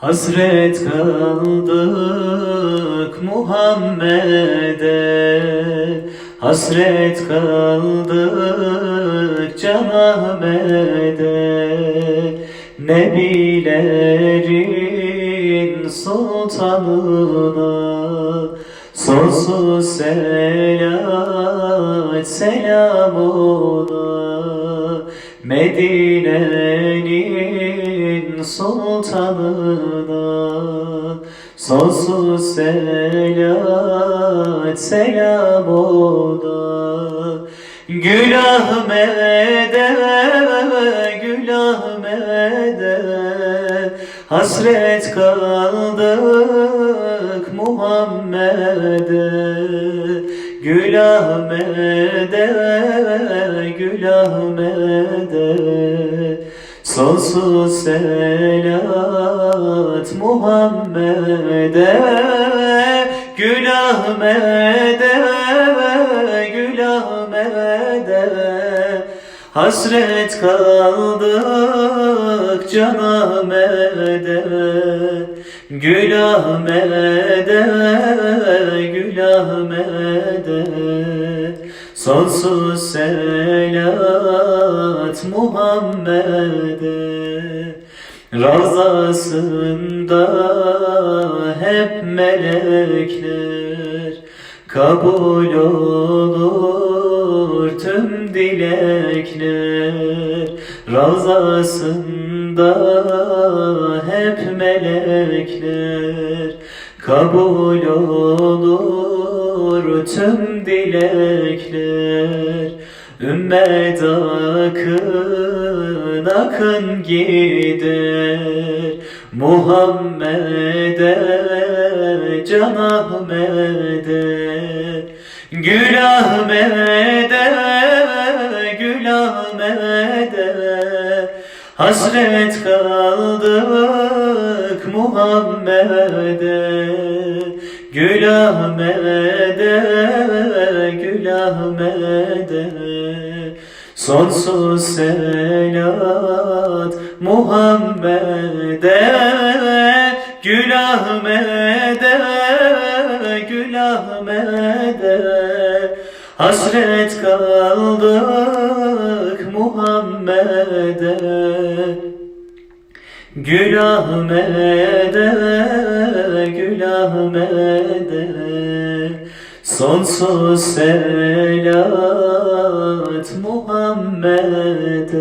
Hasret kaldık Muhammed'e, hasret kaldık Can Ahmet'e. Nebilerin sultanına sonsuz selam ona. Medine'nin sultanına sonsuz selam ona. Gül Ahmet'e, Gül Ahmet'e hasret kaldık Muhammed'e. Gül Ahmet'e, Gül Ahmet'e sonsuz selat Muhammed'e. Gül Ahmet'e, Gül Ahmet'e hasret kaldık Can Ahmet'e. Gül Ahmet'e, Gül Ahmet'e sonsuz selat Muhammed'e. Razasında hep melekler, kabul olur tüm dilekler. Razasında hep melekler, kabul olur tüm dilekler. Ümmet akın akın gider Muhammed'e, Can Ahmet'e. Gül Ahmet'e, Gül Ahmet'e hasret kaldık Muhammed'e. Gül Ahmet'e, Gül Ahmet'e sonsuz selat Muhammed'e. Gül Ahmet'e, Gül Ahmet'e hasret kaldık Muhammed'e. Gül Ahmet'e, Gül Ahmet'e sonsuz selat Muhammed'e.